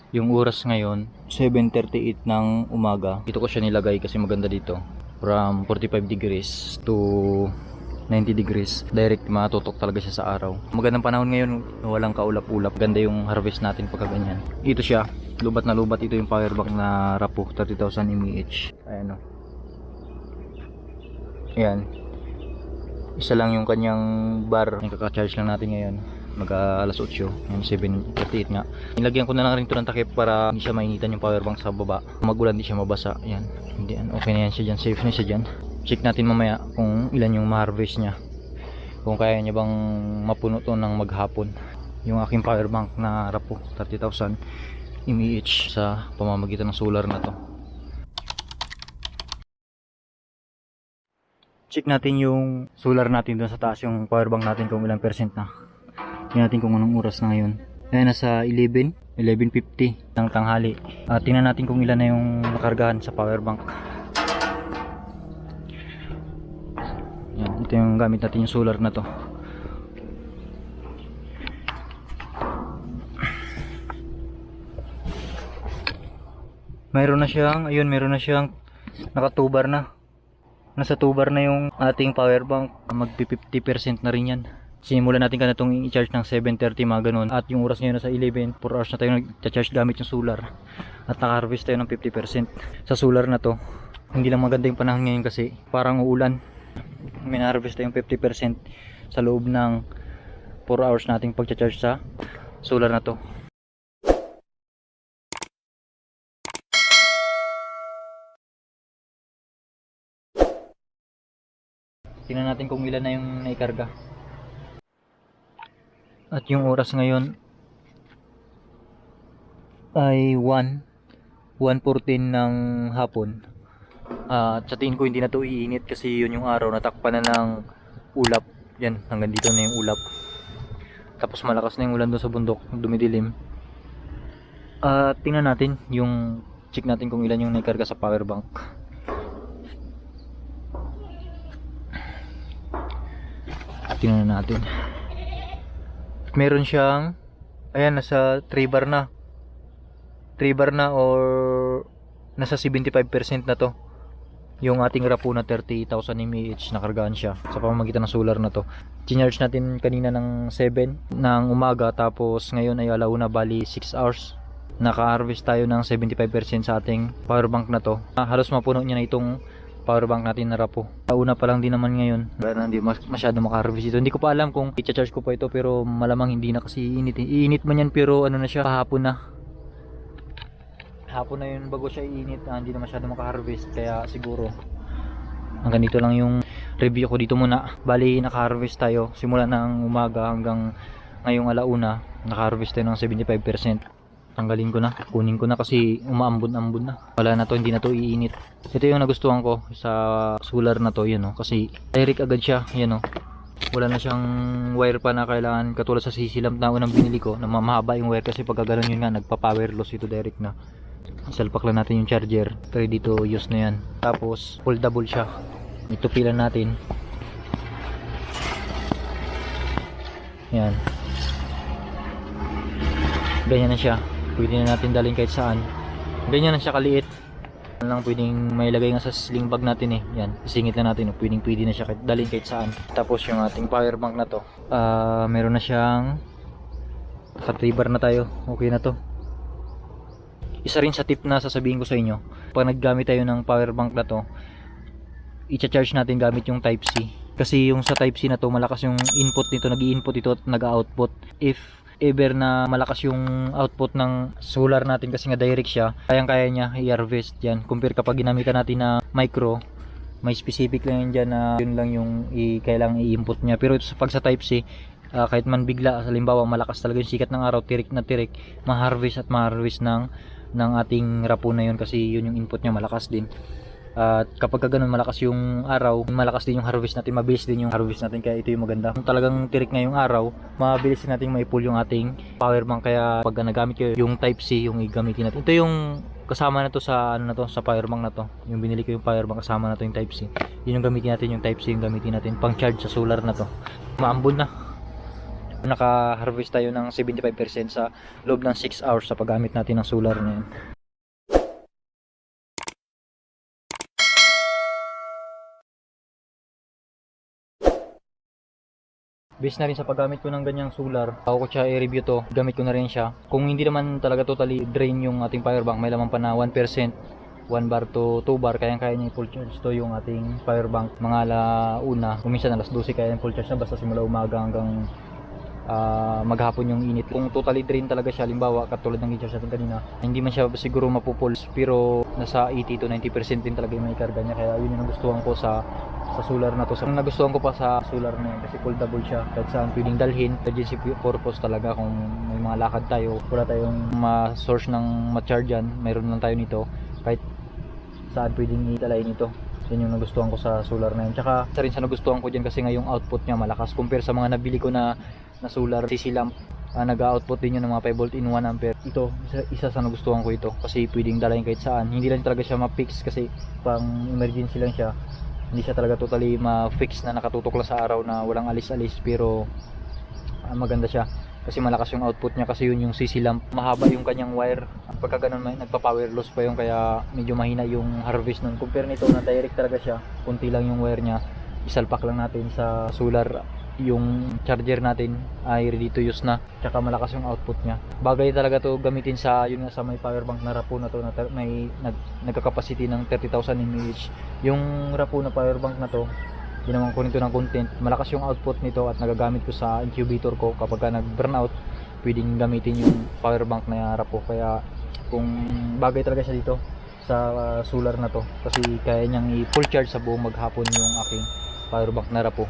Yung oras ngayon 7:38 ng umaga. Dito ko siya nilagay kasi maganda dito. From 45 degrees to 90 degrees. Direct matutok talaga siya sa araw. Magandang panahon ngayon, walang kaulap-ulap. Ganda yung harvest natin pagka ganyan. Ito siya, lubat na lubat. Ito yung power bank na Rapo 30,000 mAh. Ayan o. Ayan. Isa lang yung kanyang bar. Yung kaka-charge lang natin ngayon. Alas 8. Yung 7:38 nga. Nilagyan ko na lang rin ito ng takip para hindi siya mainitan yung power bank sa baba. Magulan, hindi siya mabasa. Ayan. Hindi, okay na yan siya dyan. Safe na siya dyan. Check natin mamaya kung ilan yung ma-harvest niya. Kung kaya niya bang mapuno to ng maghapon. Yung aking power bank na Rapo 30,000 mAh sa pamamagitan ng solar na to. Check natin yung solar natin doon sa taas, yung power bank natin kung ilang percent na. Tingnan natin kung anong oras na ngayon. Ayan, nasa 11:50 ng tanghali. Tingnan natin kung ilan na yung nakargahan sa power bank. Ayan, ito yung gamit natin, yung solar na to. Mayroon na siyang, ayun, meron na siyang nakatubar na. Nasa tubar na yung ating power bank. Magpi 50% na rin yan. Sinimulan natin ka na itong i-charge ng 7:30 mga ganun. At yung oras ngayon nasa 11, 4 hours na tayo nag-charge gamit yung solar. At naka-harvest tayo ng 50% sa solar na to. Hindi lang maganda yung panahon ngayon kasi parang uulan. May na-harvest tayong 50% sa loob ng 4 hours nating pag-charge sa solar na to. Tingnan natin kung ilan na yung naikarga. At yung oras ngayon ay 1:14 ng hapon. At sa tingin ko hindi na to iinit kasi yun yung araw, natakpan na ng ulap. Yan, hanggang dito na yung ulap. Tapos malakas na yung ulan doon sa bundok, dumidilim. Tingnan natin yung, check natin kung ilan yung naikarga sa power bank. Tingnan natin. Meron siyang, ayan, nasa 3 bar na. 3 bar na or nasa 75% na to. Yung ating Rapo na 30,000 mAh, nakargaan siya sa pamamagitan ng solar na to. Chinarge natin kanina ng 7 ng umaga, tapos ngayon ay alauna, bali 6 hours. Naka-harvest tayo ng 75% sa ating power bank na to. Halos mapuno niya na itong power bank natin na Rapo. Una pa lang din naman ngayon. Kaya hindi masyado maka-harvest ito. Hindi ko pa alam kung i-charge ko pa ito, pero malamang hindi na kasi iinit. Iinit man yan, pero ano na siya, hapon na. Hapon na yun bago siya iinit. Hindi na masyado maka-harvest. Kaya siguro hanggang dito lang yung review ko dito muna. Bali naka-harvest tayo simula ng umaga hanggang ngayong alauna. Naka-harvest tayo ng 75%. Tanggalin ko na, kunin ko na kasi umaambon-ambon na. Wala na to, hindi na to iinit. Ito yung nagustuhan ko sa solar na to, yun o. Kasi direct agad siya, yun o. Wala na siyang wire pa na kailangan, katulad sa CC lamp na unang binili ko, na mahaba yung wire kasi pag gano'n yun nga, nagpa-power loss ito direct na. Isalpak lang natin yung charger, ready to use na yan. Tapos foldable siya. Ito pilan natin. Yan. Ganyan na siya. Pwede na natin dalhin kahit saan. Ganyan na siya kaliit. Lang pwedeng may lagay nga sa sling bag natin eh. Yan, isingit na natin. Pwede na siya dalhin kahit saan. Tapos yung ating power bank na to, meron na siyang naka-3 na tayo. Okay na to. Isa rin sa tip na sasabihin ko sa inyo, pag naggamit tayo ng power bank na to, i-charge natin gamit yung type C. Kasi yung sa type C na to, malakas yung input nito, nag-i-input ito at nag-output. If ever na malakas yung output ng solar natin kasi nga direct siya, kayang-kaya niya i-harvest yan. Compare kapag ginamitan natin na micro, may specific lang yan dyan na yun lang yung kailangang i-input niya. Pero pag sa type C, kahit man bigla, halimbawa malakas talaga yung sikat ng araw, tirik na tirik, ma-harvest at ma-harvest ng ating Rapo na yun kasi yun yung input niya, malakas din. At kapag ganun malakas yung araw, malakas din yung harvest natin, mabilis din yung harvest natin, kaya ito yung maganda. Kung talagang tirik na yung araw, mabilis din natin mai-pull yung ating power bank. Kaya pag nagamit ko yung type C, yung igamitin natin. Ito yung kasama na to sa ano na to, sa power bank na to. Yung binili ko yung power bank, kasama na to yung type C. Yun yung gamitin natin, yung type C yung gamitin natin pang charge sa solar na to. Maambon na. Naka-harvest tayo ng 75% sa loob ng 6 hours sa paggamit natin ng solar na yun. Based na rin sa paggamit ko ng ganyang solar, ako ko siya i-review to, gamit ko na rin siya. Kung hindi naman talaga totally drain yung ating power bank, may laman pa na 1%, 1 bar to 2 bar, kayang-kaya niya i-full charge to yung ating power bank. Mga alauna, kung minsan alas 12 kaya full charge na basta simula umaga hanggang maghapon yung init. Kung totally drain talaga siya, halimbawa katulad ng i-charge natin kanina, hindi man siya siguro mapupulse, pero nasa 80 to 90% din talaga yung may karga niya. Kaya yun yung nagustuhan ko sa solar na to. Ang nagustuhan ko pa sa solar na yun kasi foldable siya, kahit saan pwedeng dalhin. Emergency purpose talaga, kung may mga lakad tayo, wala tayong ma-source ng ma-charge yan, mayroon lang tayo nito, kahit saan pwedeng italayin ito. Yun yung nagustuhan ko sa solar na yun. Tsaka isa rin sa nagustuhan ko dyan kasi nga yung output niya malakas compare sa mga nabili ko na solar CC lamp. Nag-output din yun ng mga 5 volt in 1 ampere. Ito, isa sa nagustuhan ko ito kasi pwedeng dalahin kahit saan. Hindi lang talaga siya ma-fix kasi pang emergency lang siya. Hindi siya talaga totally ma-fix na nakatutok lang sa araw na walang alis-alis, pero maganda siya kasi malakas yung output niya kasi yun yung CC lamp. Mahaba yung kanyang wire. Pagka ganun may nagpa-power loss pa yung kaya medyo mahina yung harvest nun. Compare nito na direct talaga siya, kunti lang yung wire niya. Isalpak lang natin sa solar, yung charger natin ay ready to use na, tsaka malakas yung output niya. Bagay talaga to gamitin sa yun nga, sa may power bank na Rapo na to na may nagka-capacity ng 30,000 mAh. Yung Rapo na power bank na to, ginawan ko nito ng content. Malakas yung output nito at nagagamit ko sa incubator ko kapag nag-burnout, pwedeng gamitin yung power bank na Rapo. Kaya kung bagay talaga siya dito sa solar na to kasi kaya niyang i-full charge sa buong maghapon yung aking power bank na Rapo.